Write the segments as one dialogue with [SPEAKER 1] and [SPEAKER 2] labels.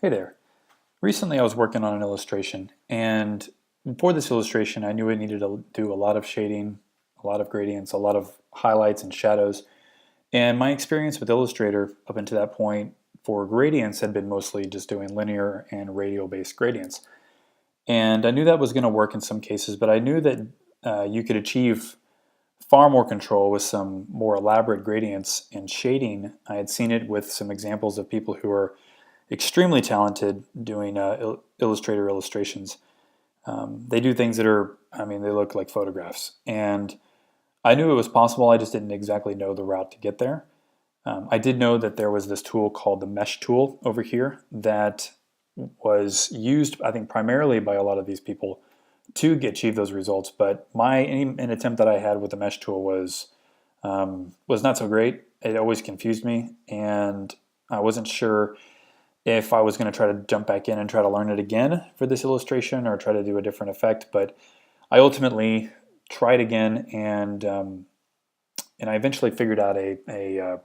[SPEAKER 1] Hey there. Recently I was working on an illustration, and for this illustration I knew I needed to do a lot of shading, a lot of gradients, a lot of highlights and shadows. And my experience with Illustrator up until that point for gradients had been mostly just doing linear and radial based gradients. And I knew that was going to work in some cases, but I knew that you could achieve far more control with some more elaborate gradients and shading. I had seen it with some examples of people who are extremely talented doing Illustrator illustrations. They do things that are, I mean, they look like photographs. And I knew it was possible, I just didn't exactly know the route to get there. I did know that there was this tool called the mesh tool over here that was used, I think, primarily by a lot of these people to achieve those results. But an attempt that I had with the mesh tool was not so great. It always confused me, and I wasn't sure if I was going to try to jump back in and try to learn it again for this illustration or try to do a different effect. But I ultimately tried again, and I eventually figured out a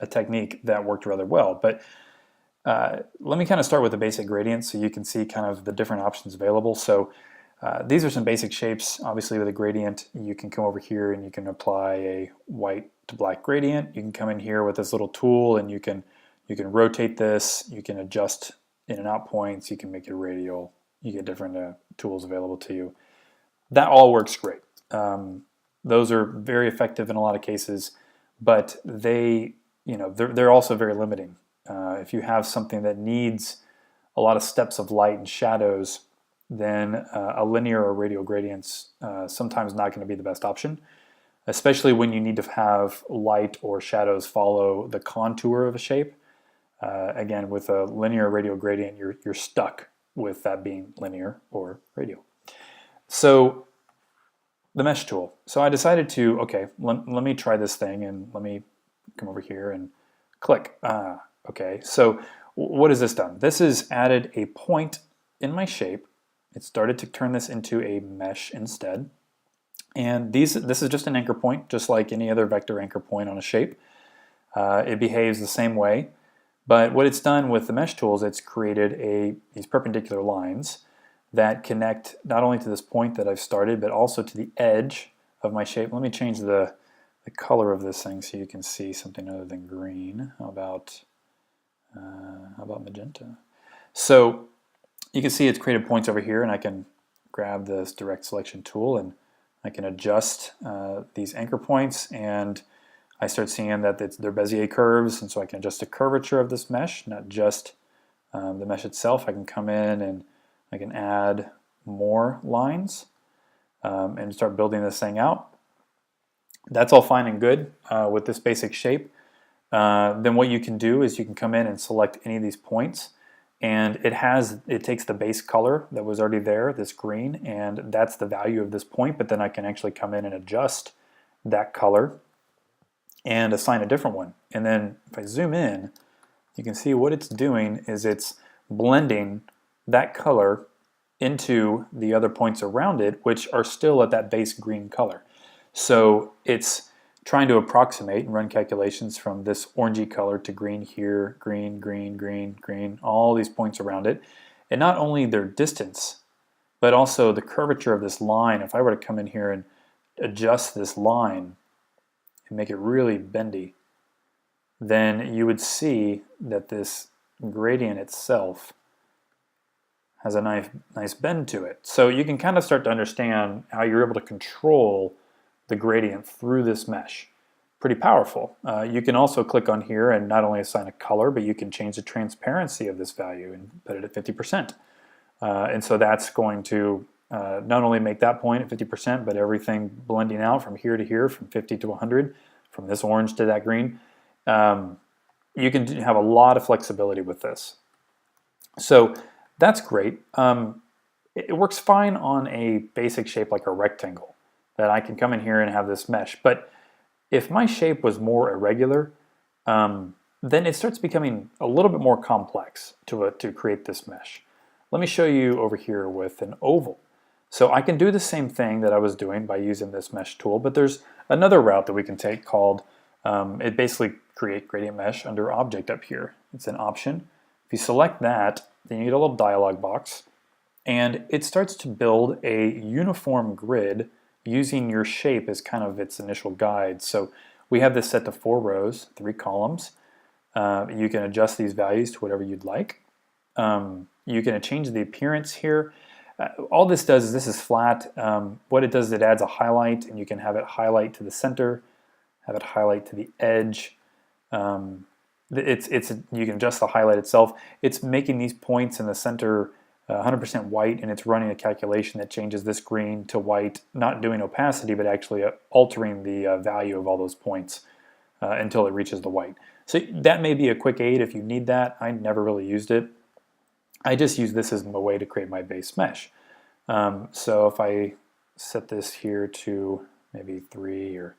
[SPEAKER 1] technique that worked rather well. But let me kind of start with the basic gradients so you can see kind of the different options available. So these are some basic shapes. Obviously with a gradient, you can come over here and you can apply a white to black gradient. You can come in here with this little tool and you can rotate this, you can adjust in and out points, you can make it radial, you get different tools available to you. That all works great. Those are very effective in a lot of cases, but they're also very limiting. If you have something that needs a lot of steps of light and shadows, then a linear or radial gradient's sometimes not going to be the best option, especially when you need to have light or shadows follow the contour of a shape. Again, with a linear or radial gradient, you're stuck with that being linear or radial. So the mesh tool. So I decided to, okay, let me try this thing, and let me come over here and click. Okay, so what has this done? This has added a point in my shape. It started to turn this into a mesh instead. And this is just an anchor point, just like any other vector anchor point on a shape. It behaves the same way. But what it's done with the mesh tools, it's created these perpendicular lines that connect not only to this point that I've started, but also to the edge of my shape. Let me change the color of this thing so you can see something other than green. How about magenta? So you can see it's created points over here, and I can grab this direct selection tool and I can adjust these anchor points, and I start seeing that they're Bezier curves, and so I can adjust the curvature of this mesh, not just the mesh itself. I can come in and I can add more lines and start building this thing out. That's all fine and good with this basic shape. Then what you can do is you can come in and select any of these points, and it takes the base color that was already there, this green, and that's the value of this point, but then I can actually come in and adjust that color and assign a different one. And then if I zoom in, you can see what it's doing is it's blending that color into the other points around it, which are still at that base green color. So it's trying to approximate and run calculations from this orangey color to green here, green, green, green, green, all these points around it. And not only their distance, but also the curvature of this line. If I were to come in here and adjust this line and make it really bendy, then you would see that this gradient itself has a nice bend to it. So you can kind of start to understand how you're able to control the gradient through this mesh. Pretty powerful. You can also click on here and not only assign a color, but you can change the transparency of this value and put it at 50%. And so that's going to not only make that point at 50%, but everything blending out from here to here, from 50 to 100, from this orange to that green. You can have a lot of flexibility with this. So that's great. It works fine on a basic shape like a rectangle, that I can come in here and have this mesh. But if my shape was more irregular, then it starts becoming a little bit more complex to create this mesh. Let me show you over here with an oval. So I can do the same thing that I was doing by using this mesh tool, but there's another route that we can take called, it basically create gradient mesh under object up here. It's an option. If you select that, then you get a little dialog box, and it starts to build a uniform grid using your shape as kind of its initial guide. So we have this set to 4 rows, 3 columns. You can adjust these values to whatever you'd like. You can change the appearance here. All this does is this is flat. What it does is it adds a highlight, and you can have it highlight to the center, have it highlight to the edge. You can adjust the highlight itself. It's making these points in the center 100% white, and it's running a calculation that changes this green to white, not doing opacity, but actually altering the value of all those points until it reaches the white. So that may be a quick aid if you need that. I never really used it. I just use this as a way to create my base mesh. So if I set this here to maybe 3, or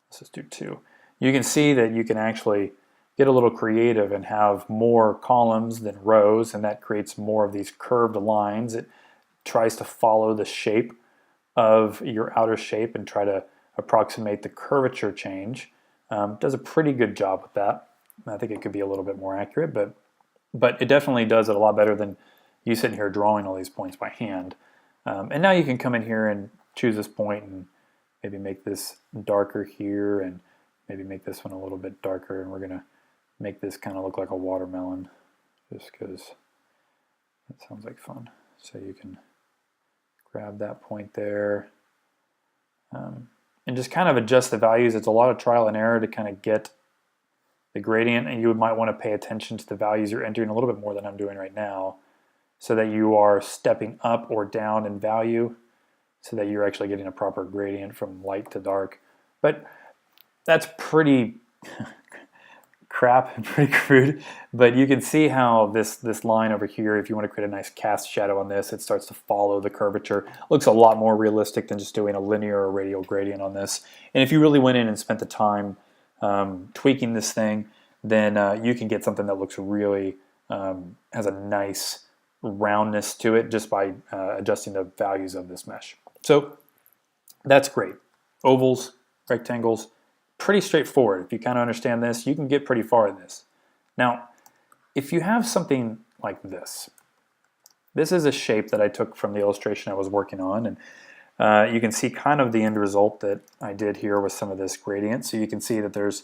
[SPEAKER 1] let's just do 2, you can see that you can actually get a little creative and have more columns than rows, and that creates more of these curved lines. It tries to follow the shape of your outer shape and try to approximate the curvature change. Does a pretty good job with that. I think it could be a little bit more accurate, but it definitely does it a lot better than you sitting here drawing all these points by hand. And now you can come in here and choose this point and maybe make this darker here, and maybe make this one a little bit darker, and we're going to make this kind of look like a watermelon just because that sounds like fun. So you can grab that point there and just kind of adjust the values. It's a lot of trial and error to kind of get the gradient, and you might want to pay attention to the values you're entering a little bit more than I'm doing right now, so that you are stepping up or down in value so that you're actually getting a proper gradient from light to dark. But that's pretty crap and pretty crude, but you can see how this line over here, if you want to create a nice cast shadow on this, it starts to follow the curvature. It looks a lot more realistic than just doing a linear or radial gradient on this. And if you really went in and spent the time tweaking this thing, then you can get something that looks really, has a nice roundness to it just by adjusting the values of this mesh. So that's great. Ovals, rectangles, pretty straightforward. If you kind of understand this, you can get pretty far in this. Now, if you have something like this, this is a shape that I took from the illustration I was working on, and you can see kind of the end result that I did here with some of this gradient. So you can see that there's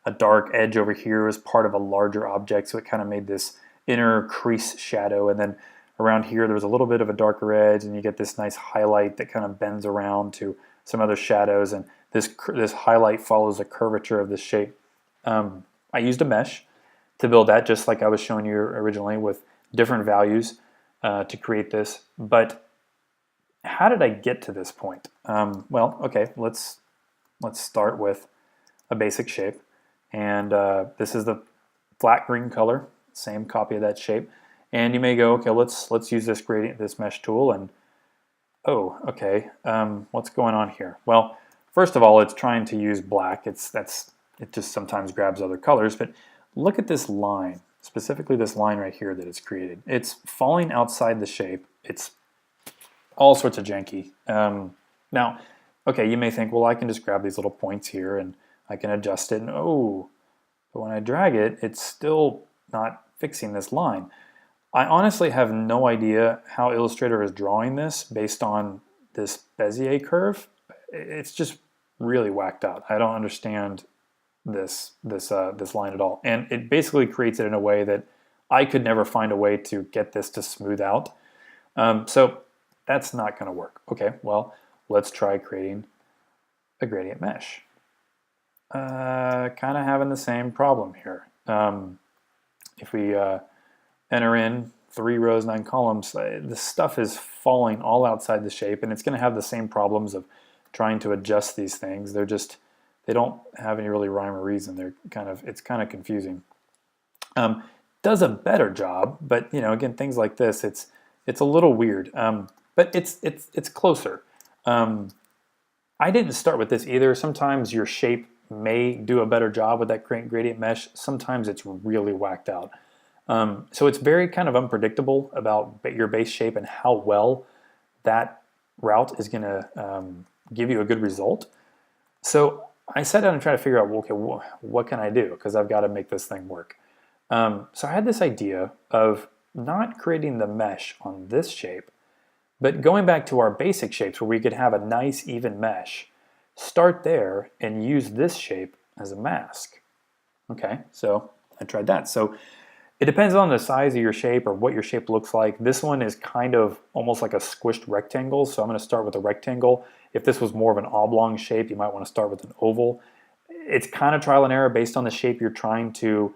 [SPEAKER 1] a dark edge over here as part of a larger object, so it kind of made this inner crease shadow, and then around here there was a little bit of a darker edge, and you get this nice highlight that kind of bends around to some other shadows, and this highlight follows the curvature of this shape. I used a mesh to build that, just like I was showing you originally, with different values to create this. But how did I get to this point? Well, okay, let's start with a basic shape, and this is the flat green color, same copy of that shape. And you may go, okay, let's use this gradient, this mesh tool, and oh, okay, what's going on here? Well, first of all, it's trying to use black. It just sometimes grabs other colors, but look at this line, specifically this line right here that it's created. It's falling outside the shape. It's all sorts of janky. Now, okay, you may think, well, I can just grab these little points here and I can adjust it, and oh, but when I drag it, it's still not fixing this line. I honestly have no idea how Illustrator is drawing this based on this Bezier curve. It's just really whacked out. I don't understand this line at all. And it basically creates it in a way that I could never find a way to get this to smooth out. So that's not going to work. Okay, well, let's try creating a gradient mesh. Kind of having the same problem here. If we enter in 3 rows, 9 columns, the stuff is falling all outside the shape, and it's going to have the same problems of trying to adjust these things. They don't have any really rhyme or reason. It's kind of confusing. Does a better job, but again, things like this, it's a little weird. But it's closer. I didn't start with this either. Sometimes your shape may do a better job with that gradient mesh. Sometimes it's really whacked out. So it's very kind of unpredictable about your base shape and how well that route is going to give you a good result. So I sat down and tried to figure out, well, okay, what can I do? Because I've got to make this thing work. So I had this idea of not creating the mesh on this shape, but going back to our basic shapes where we could have a nice even mesh, start there and use this shape as a mask. Okay, so I tried that. So it depends on the size of your shape or what your shape looks like. This one is kind of almost like a squished rectangle, so I'm going to start with a rectangle. If this was more of an oblong shape, you might want to start with an oval. It's kind of trial and error based on the shape you're trying to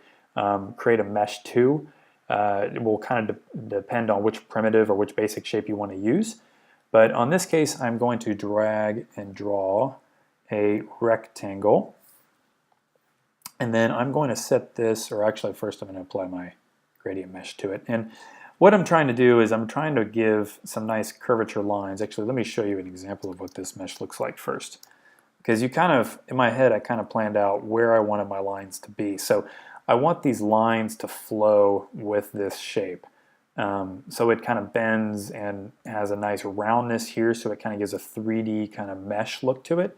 [SPEAKER 1] create a mesh to. It will kind of depend on which primitive or which basic shape you want to use. But on this case, I'm going to drag and draw a rectangle. And then I'm going to set this, or actually first I'm going to apply my gradient mesh to it. And what I'm trying to do is I'm trying to give some nice curvature lines. Actually, let me show you an example of what this mesh looks like first. Because you kind of, in my head, I kind of planned out where I wanted my lines to be. So I want these lines to flow with this shape. So it kind of bends and has a nice roundness here, so it kind of gives a 3D kind of mesh look to it.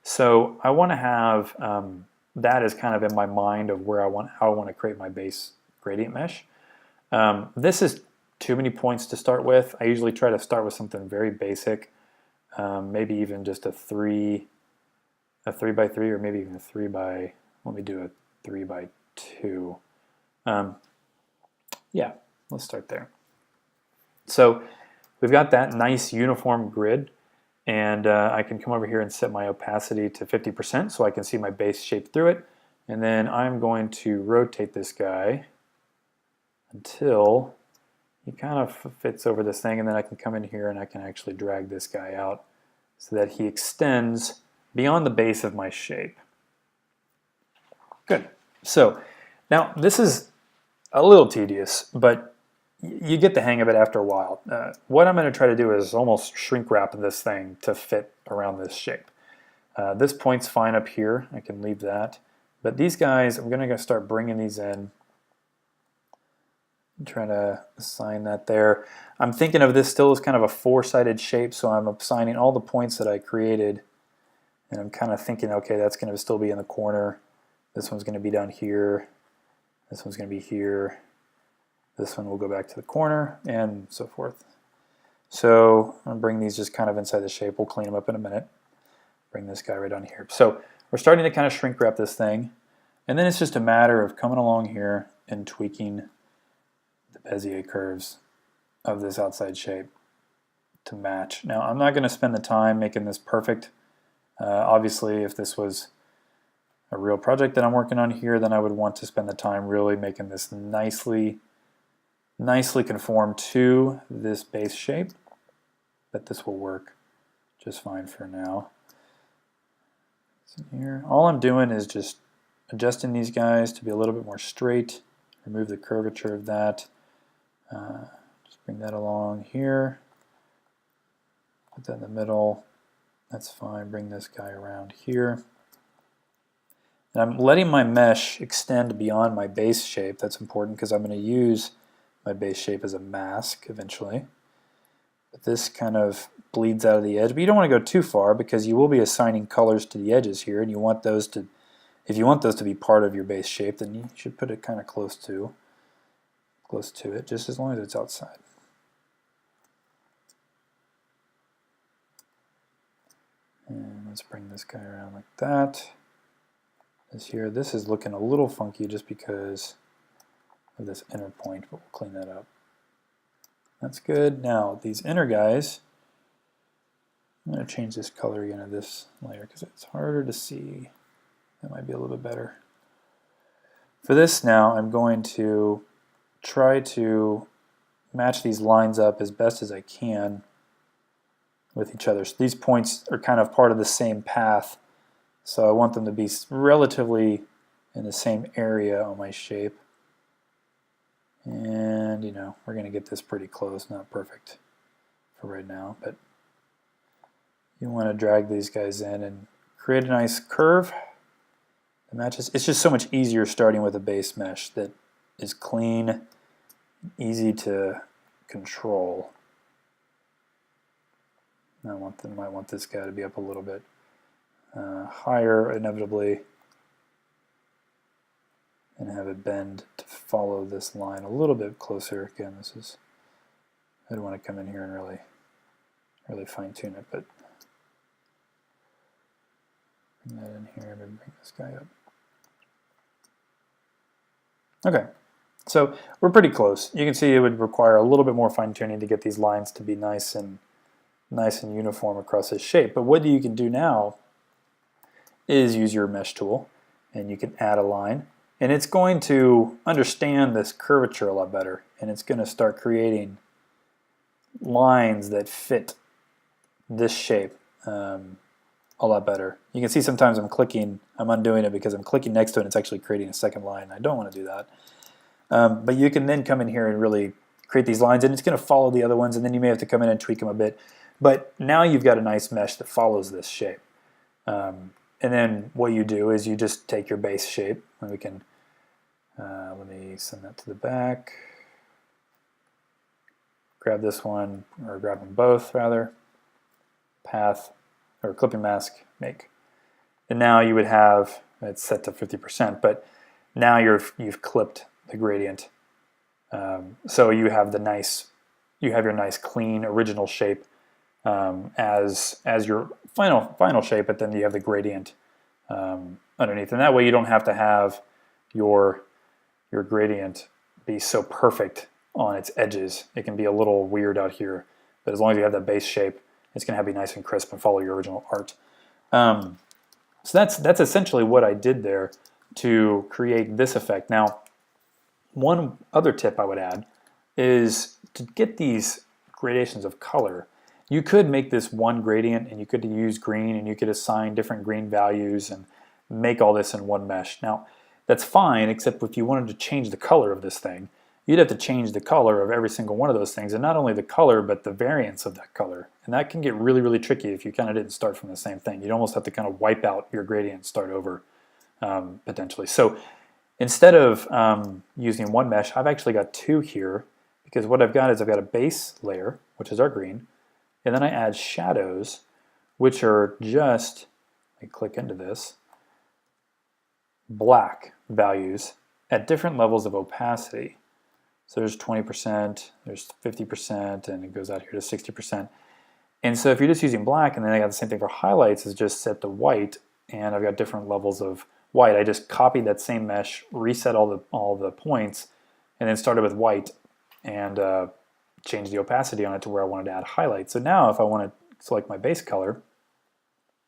[SPEAKER 1] So I want to have that is kind of in my mind of where how I want to create my base gradient mesh. This is too many points to start with. I usually try to start with something very basic, maybe even just a 3 by 3, or maybe even a 3 by, let me do a 3 by 2. Yeah, let's start there. So we've got that nice uniform grid, and I can come over here and set my opacity to 50% so I can see my base shape through it. And then I'm going to rotate this guy until he kind of fits over this thing, and then I can come in here and I can actually drag this guy out so that he extends beyond the base of my shape. Good. So now this is a little tedious, but you get the hang of it after a while. What I'm going to try to do is almost shrink wrap this thing to fit around this shape. This point's fine up here. I can leave that. But these guys, I'm going to start bringing these in. I'm trying to assign that there. I'm thinking of this still as kind of a four-sided shape, so I'm assigning all the points that I created. And I'm kind of thinking, okay, that's going to still be in the corner. This one's going to be down here. This one's going to be here. This one will go back to the corner, and so forth. So I'm going to bring these just kind of inside the shape. We'll clean them up in a minute. Bring this guy right on here. So we're starting to kind of shrink wrap this thing. And then it's just a matter of coming along here and tweaking the Bezier curves of this outside shape to match. Now, I'm not going to spend the time making this perfect. Obviously, if this was a real project that I'm working on here, then I would want to spend the time really making this nicely conform to this base shape. But this will work just fine for now. It's in here. All I'm doing is just adjusting these guys to be a little bit more straight. Remove the curvature of that. Just bring that along here. Put that in the middle. That's fine. Bring this guy around here. And I'm letting my mesh extend beyond my base shape. That's important because I'm going to use my base shape as a mask eventually. But this kind of bleeds out of the edge. But you don't want to go too far because you will be assigning colors to the edges here, and you want those to, if you want those to be part of your base shape, then you should put it kind of close to it, just as long as it's outside. And let's bring this guy around like that. This is looking a little funky just because of this inner point, but we'll clean that up. That's good. Now, these inner guys, I'm going to change this color again of this layer because it's harder to see. That might be a little bit better. For this now, I'm going to try to match these lines up as best as I can with each other. So these points are kind of part of the same path, so I want them to be relatively in the same area on my shape. And you know, we're going to get this pretty close, not perfect for right now, but you want to drag these guys in and create a nice curve that matches. It's just so much easier starting with a base mesh that is clean, easy to control. I might want this guy to be up a little bit higher, inevitably. and have it bend to follow this line a little bit closer. Again, this is, I don't want to come in here and really fine tune it, but bring that in here and bring this guy up. Okay, so we're pretty close. You can see it would require a little bit more fine tuning to get these lines to be nice and uniform across this shape. But what you can do now is use your mesh tool, and you can add a line, and it's going to understand this curvature a lot better, and it's going to start creating lines that fit this shape a lot better. You can see sometimes I'm undoing it because I'm clicking next to it and it's actually creating a second line. I don't want to do that. But you can then come in here and really create these lines, and it's going to follow the other ones, and then you may have to come in and tweak them a bit. But now you've got a nice mesh that follows this shape. And then what you do is you just take your base shape, and we can, let me send that to the back. Grab this one, or grab them both rather. Path, or clipping mask, make. And now you would have, it's set to 50%, but now you've clipped the gradient. So you have your nice clean original shape as your final shape, but then you have the gradient underneath, and that way you don't have to have your gradient be so perfect on its edges. It can be a little weird out here, but as long as you have that base shape, it's going to be nice and crisp and follow your original art. So that's essentially what I did there to create this effect. Now, one other tip I would add is to get these gradations of color. You could make this one gradient, and you could use green, and you could assign different green values and make all this in one mesh. Now, that's fine, except if you wanted to change the color of this thing, you'd have to change the color of every single one of those things, and not only the color, but the variance of that color. And that can get really tricky if you kind of didn't start from the same thing. You'd almost have to kind of wipe out your gradient and start over, potentially. So instead of using one mesh, I've actually got two here, because what I've got is I've got a base layer, which is our green, and then I add shadows, which are just, I click into this, black values at different levels of opacity. So there's 20%, there's 50%, and it goes out here to 60%. And so if you're just using black, and then I got the same thing for highlights, is just set to white, and I've got different levels of white. I just copied that same mesh, reset all the points, and then started with white, and change the opacity on it to where I wanted to add highlights. So now if I want to select my base color,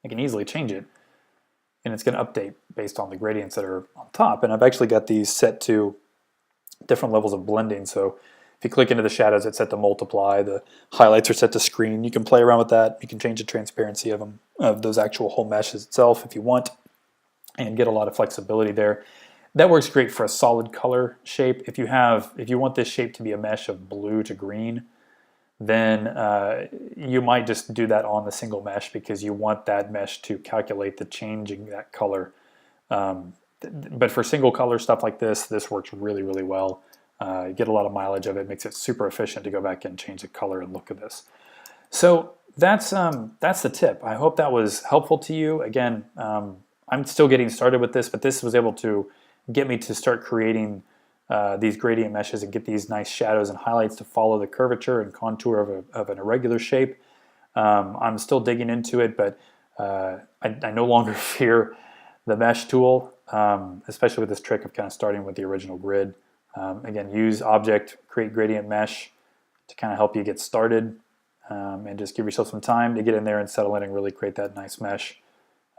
[SPEAKER 1] I can easily change it, and it's going to update based on the gradients that are on top. And I've actually got these set to different levels of blending. So if you click into the shadows, it's set to multiply. The highlights are set to screen. You can play around with that. You can change the transparency of them, of those actual whole meshes itself if you want, and get a lot of flexibility there. That works great for a solid color shape. If you want this shape to be a mesh of blue to green, then you might just do that on the single mesh, because you want that mesh to calculate the changing that color. But for single color stuff like this works really well. You get a lot of mileage of it. Makes it super efficient to go back and change the color and look of this. So that's the tip. I hope that was helpful to you. Again, I'm still getting started with this, but this was able to get me to start creating these gradient meshes and get these nice shadows and highlights to follow the curvature and contour of an irregular shape. I'm still digging into it, but I no longer fear the mesh tool, especially with this trick of kind of starting with the original grid. Again, use object, create gradient mesh to kind of help you get started, and just give yourself some time to get in there and settle in and really create that nice mesh.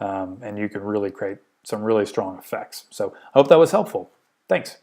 [SPEAKER 1] And you can really create some really strong effects. So I hope that was helpful. Thanks.